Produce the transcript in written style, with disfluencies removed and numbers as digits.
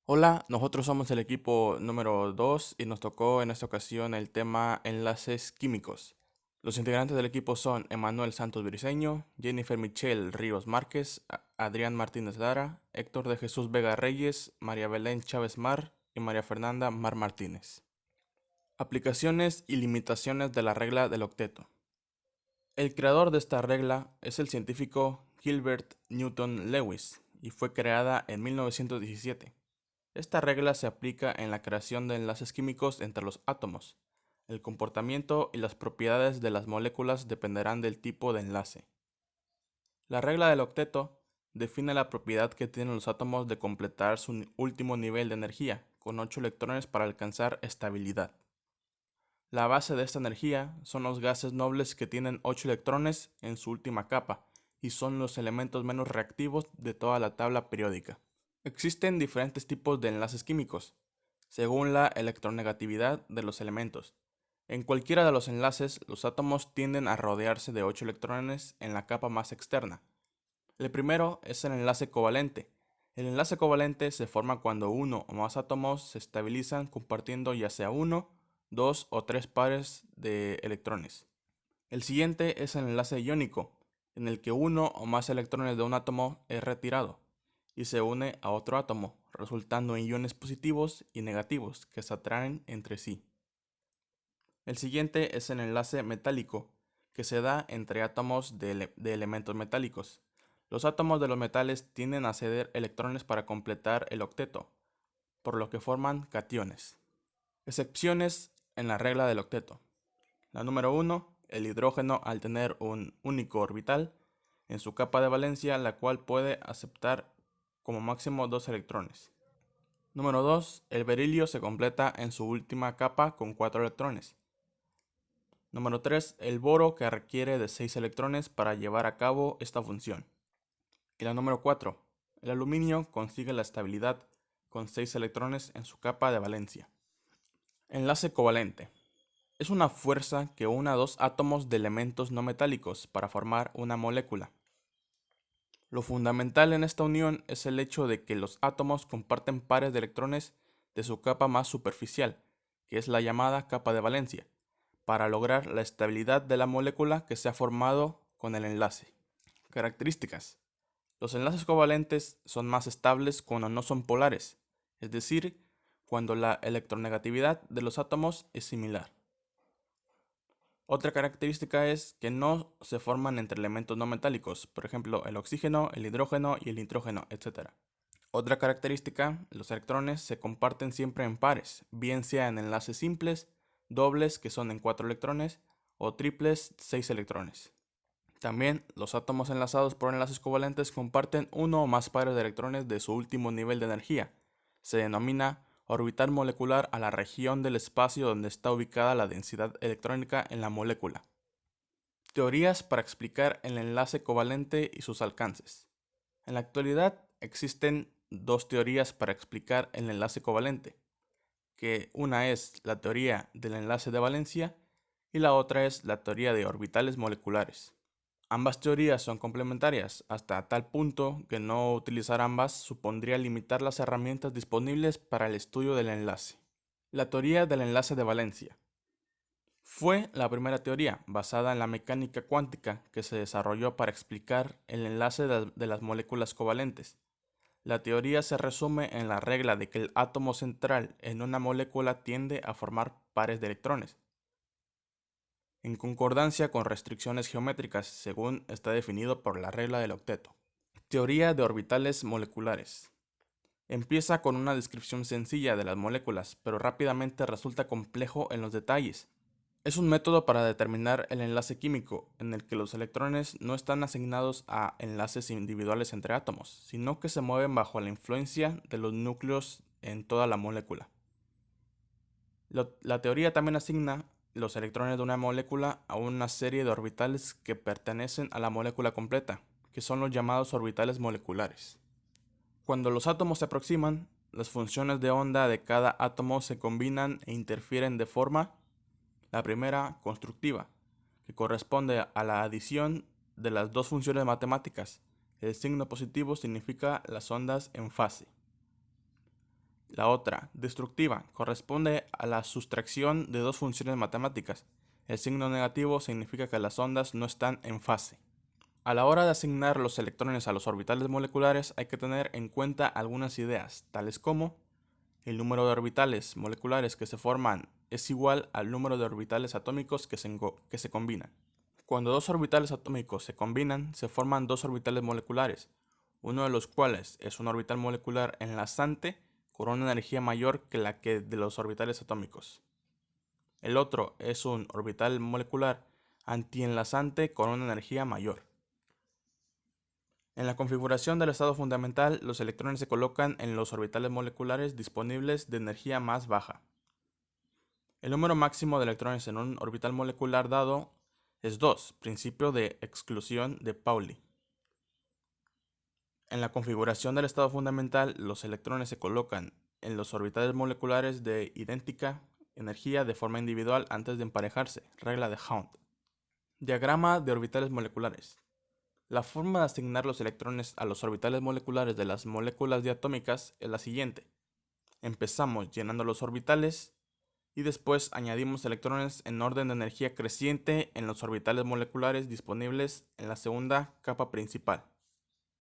Hola, nosotros somos el equipo número 2 y nos tocó en esta ocasión el tema enlaces químicos. Los integrantes del equipo son Emanuel Santos Briceño, Jennifer Michelle Ríos Márquez, Adrián Martínez Lara, Héctor de Jesús Vega Reyes, María Belén Chávez Mar y María Fernanda Mar Martínez. Aplicaciones y limitaciones de la regla del octeto. El creador de esta regla es el científico Gilbert Newton Lewis y fue creada en 1917. Esta regla se aplica en la creación de enlaces químicos entre los átomos. El comportamiento y las propiedades de las moléculas dependerán del tipo de enlace. La regla del octeto define la propiedad que tienen los átomos de completar su último nivel de energía, con 8 electrones para alcanzar estabilidad. La base de esta energía son los gases nobles que tienen 8 electrones en su última capa y son los elementos menos reactivos de toda la tabla periódica. Existen diferentes tipos de enlaces químicos, según la electronegatividad de los elementos. En cualquiera de los enlaces, los átomos tienden a rodearse de 8 electrones en la capa más externa. El primero es el enlace covalente. El enlace covalente se forma cuando uno o más átomos se estabilizan compartiendo ya sea uno, dos o tres pares de electrones. El siguiente es el enlace iónico, en el que uno o más electrones de un átomo es retirado y se une a otro átomo, resultando en iones positivos y negativos que se atraen entre sí. El siguiente es el enlace metálico, que se da entre átomos de elementos metálicos. Los átomos de los metales tienden a ceder electrones para completar el octeto, por lo que forman cationes. Excepciones en la regla del octeto. La número 1, el hidrógeno al tener un único orbital en su capa de valencia, la cual puede aceptar como máximo 2 electrones. Número 2, el berilio se completa en su última capa con 4 electrones. Número 3, el boro, que requiere de 6 electrones para llevar a cabo esta función. Y la número 4, el aluminio consigue la estabilidad con 6 electrones en su capa de valencia. Enlace covalente. Es una fuerza que une a dos átomos de elementos no metálicos para formar una molécula. Lo fundamental en esta unión es el hecho de que los átomos comparten pares de electrones de su capa más superficial, que es la llamada capa de valencia, para lograr la estabilidad de la molécula que se ha formado con el enlace. Características. Los enlaces covalentes son más estables cuando no son polares, es decir, cuando la electronegatividad de los átomos es similar. Otra característica es que no se forman entre elementos no metálicos, por ejemplo el oxígeno, el hidrógeno y el nitrógeno, etc. Otra característica, los electrones se comparten siempre en pares, bien sea en enlaces simples, dobles que son en 4 electrones, o triples 6 electrones. También los átomos enlazados por enlaces covalentes comparten uno o más pares de electrones de su último nivel de energía. Se denomina orbital molecular a la región del espacio donde está ubicada la densidad electrónica en la molécula. Teorías para explicar el enlace covalente y sus alcances. En la actualidad existen dos teorías para explicar el enlace covalente, que una es la teoría del enlace de valencia y la otra es la teoría de orbitales moleculares. Ambas teorías son complementarias hasta tal punto que no utilizar ambas supondría limitar las herramientas disponibles para el estudio del enlace. La teoría del enlace de valencia fue la primera teoría basada en la mecánica cuántica que se desarrolló para explicar el enlace de las moléculas covalentes. La teoría se resume en la regla de que el átomo central en una molécula tiende a formar pares de electrones, en concordancia con restricciones geométricas según está definido por la regla del octeto. Teoría de orbitales moleculares. Empieza con una descripción sencilla de las moléculas, pero rápidamente resulta complejo en los detalles. Es un método para determinar el enlace químico, en el que los electrones no están asignados a enlaces individuales entre átomos, sino que se mueven bajo la influencia de los núcleos en toda la molécula. La teoría también asigna los electrones de una molécula a una serie de orbitales que pertenecen a la molécula completa, que son los llamados orbitales moleculares. Cuando los átomos se aproximan, las funciones de onda de cada átomo se combinan e interfieren de forma, la primera, constructiva, que corresponde a la adición de las dos funciones matemáticas. El signo positivo significa las ondas en fase. La otra, destructiva, corresponde a la sustracción de dos funciones matemáticas. El signo negativo significa que las ondas no están en fase. A la hora de asignar los electrones a los orbitales moleculares hay que tener en cuenta algunas ideas, tales como el número de orbitales moleculares que se forman es igual al número de orbitales atómicos que se combinan. Cuando dos orbitales atómicos se combinan, se forman dos orbitales moleculares, uno de los cuales es un orbital molecular enlazante con una energía mayor que la que de los orbitales atómicos. El otro es un orbital molecular antienlazante con una energía mayor. En la configuración del estado fundamental, los electrones se colocan en los orbitales moleculares disponibles de energía más baja. El número máximo de electrones en un orbital molecular dado es 2, principio de exclusión de Pauli. En la configuración del estado fundamental, los electrones se colocan en los orbitales moleculares de idéntica energía de forma individual antes de emparejarse, regla de Hund. Diagrama de orbitales moleculares. La forma de asignar los electrones a los orbitales moleculares de las moléculas diatómicas es la siguiente. Empezamos llenando los orbitales y después añadimos electrones en orden de energía creciente en los orbitales moleculares disponibles en la segunda capa principal.